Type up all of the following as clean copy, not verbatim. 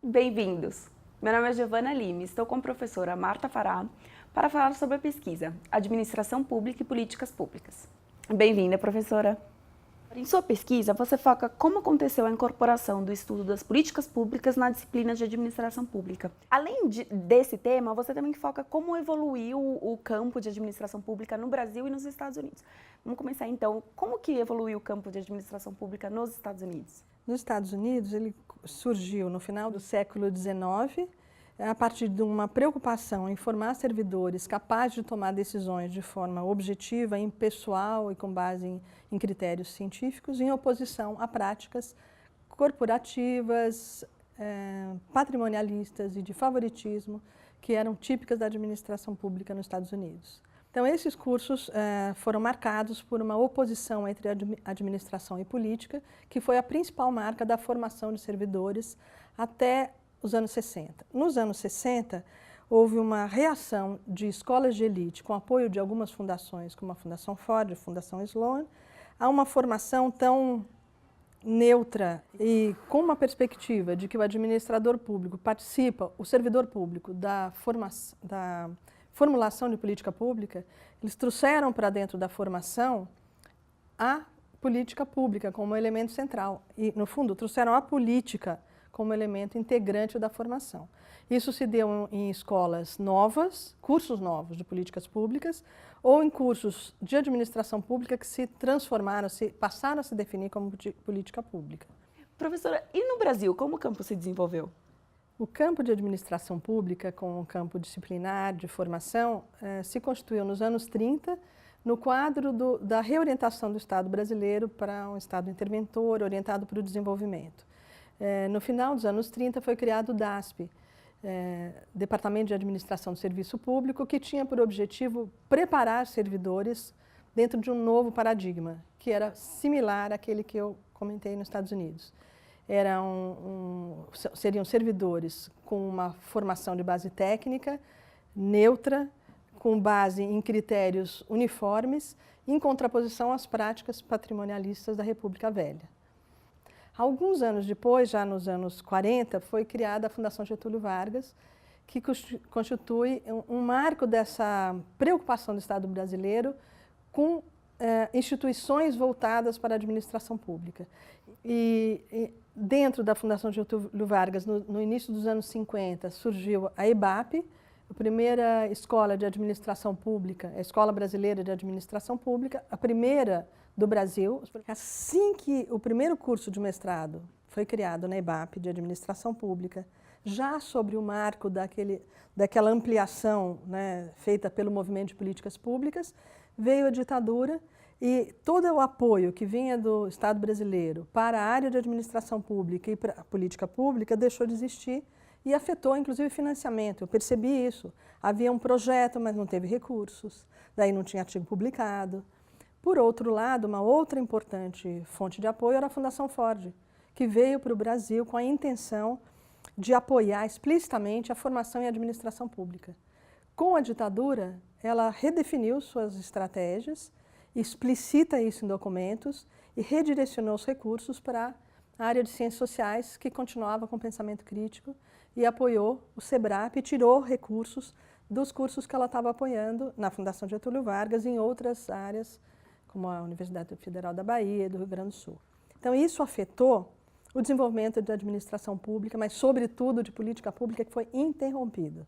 Bem-vindos! Meu nome é Giovana Lima, estou com a professora Marta Fará para falar sobre a pesquisa Administração Pública e Políticas Públicas. Bem-vinda, professora! Em sua pesquisa, você foca como aconteceu a incorporação do estudo das políticas públicas na disciplina de administração pública. Além desse tema, você também foca como evoluiu o campo de administração pública no Brasil e nos Estados Unidos. Vamos começar então, como que evoluiu o campo de administração pública nos Estados Unidos? Nos Estados Unidos, ele surgiu no final do século XIX, a partir de uma preocupação em formar servidores capazes de tomar decisões de forma objetiva, impessoal e com base em critérios científicos, em oposição a práticas corporativas, patrimonialistas e de favoritismo que eram típicas da administração pública nos Estados Unidos. Então, esses cursos foram marcados por uma oposição entre administração e política, que foi a principal marca da formação de servidores até os anos 60. Nos anos 60, houve uma reação de escolas de elite, com apoio de algumas fundações, como a Fundação Ford, a Fundação Sloan, a uma formação tão neutra e com uma perspectiva de que o administrador público participa, o servidor público, da formulação de política pública. Eles trouxeram para dentro da formação a política pública como elemento central e, no fundo, trouxeram a política como elemento integrante da formação. Isso se deu em escolas novas, cursos novos de políticas públicas, ou em cursos de administração pública que se transformaram, passaram a se definir como política pública. Professora, e no Brasil, como o campo se desenvolveu? O campo de administração pública, com o campo disciplinar de formação, se constituiu nos anos 30, no quadro da reorientação do Estado brasileiro para um Estado interventor, orientado para o desenvolvimento. No final dos anos 30 foi criado o DASP, Departamento de Administração do Serviço Público, que tinha por objetivo preparar servidores dentro de um novo paradigma, que era similar àquele que eu comentei nos Estados Unidos. Seriam servidores com uma formação de base técnica, neutra, com base em critérios uniformes, em contraposição às práticas patrimonialistas da República Velha. Alguns anos depois, já nos anos 40, foi criada a Fundação Getúlio Vargas, que constitui um marco dessa preocupação do Estado brasileiro com instituições voltadas para a administração pública. E dentro da Fundação Getúlio Vargas, no início dos anos 50, surgiu a EBAP, a primeira escola de administração pública, a Escola Brasileira de Administração Pública, a primeira do Brasil. Assim que o primeiro curso de mestrado foi criado na EBAP, de Administração Pública, já sobre o marco daquela ampliação, né, feita pelo movimento de políticas públicas, veio a ditadura e todo o apoio que vinha do Estado brasileiro para a área de administração pública e para a política pública deixou de existir e afetou, inclusive, o financiamento. Eu percebi isso. Havia um projeto, mas não teve recursos, daí não tinha artigo publicado. Por outro lado, uma outra importante fonte de apoio era a Fundação Ford, que veio para o Brasil com a intenção de apoiar explicitamente a formação em administração pública. Com a ditadura, ela redefiniu suas estratégias, explicita isso em documentos e redirecionou os recursos para a área de ciências sociais, que continuava com pensamento crítico, e apoiou o SEBRAP e tirou recursos dos cursos que ela estava apoiando na Fundação Getúlio Vargas e em outras áreas, como a Universidade Federal da Bahia e do Rio Grande do Sul. Então, isso afetou o desenvolvimento da administração pública, mas, sobretudo, de política pública, que foi interrompido.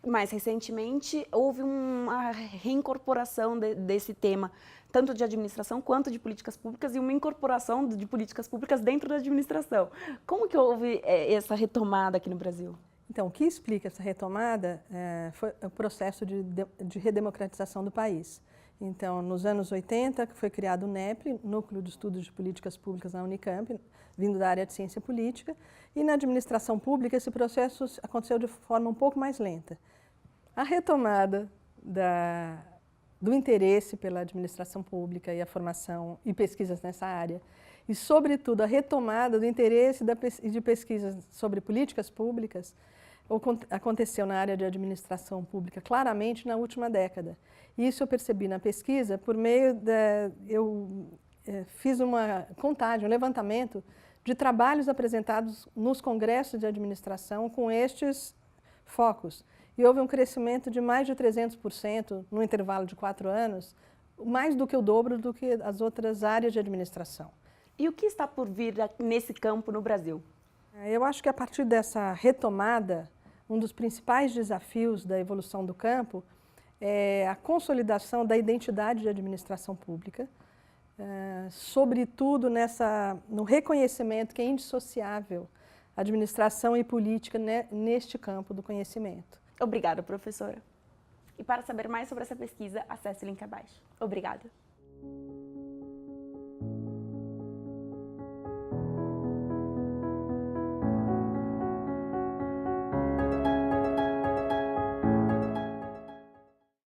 Mais recentemente, houve uma reincorporação desse tema, tanto de administração quanto de políticas públicas, e uma incorporação de políticas públicas dentro da administração. Como que houve essa retomada aqui no Brasil? Então, o que explica essa retomada foi o processo de redemocratização do país. Então, nos anos 80, foi criado o NEP, Núcleo de Estudos de Políticas Públicas na Unicamp, vindo da área de ciência política, e na administração pública esse processo aconteceu de forma um pouco mais lenta. A retomada do interesse pela administração pública e a formação e pesquisas nessa área, e, sobretudo, a retomada do interesse de pesquisas sobre políticas públicas, aconteceu na área de administração pública claramente na última década. Isso eu percebi na pesquisa por meio eu fiz uma contagem, um levantamento de trabalhos apresentados nos congressos de administração com estes focos. E houve um crescimento de mais de 300% no intervalo de 4 anos, mais do que o dobro do que as outras áreas de administração. E o que está por vir nesse campo no Brasil? Eu acho que a partir dessa retomada, um dos principais desafios da evolução do campo é a consolidação da identidade de administração pública, sobretudo no reconhecimento que é indissociável administração e política neste campo do conhecimento. Obrigada, professora. E para saber mais sobre essa pesquisa, acesse o link abaixo. Obrigada.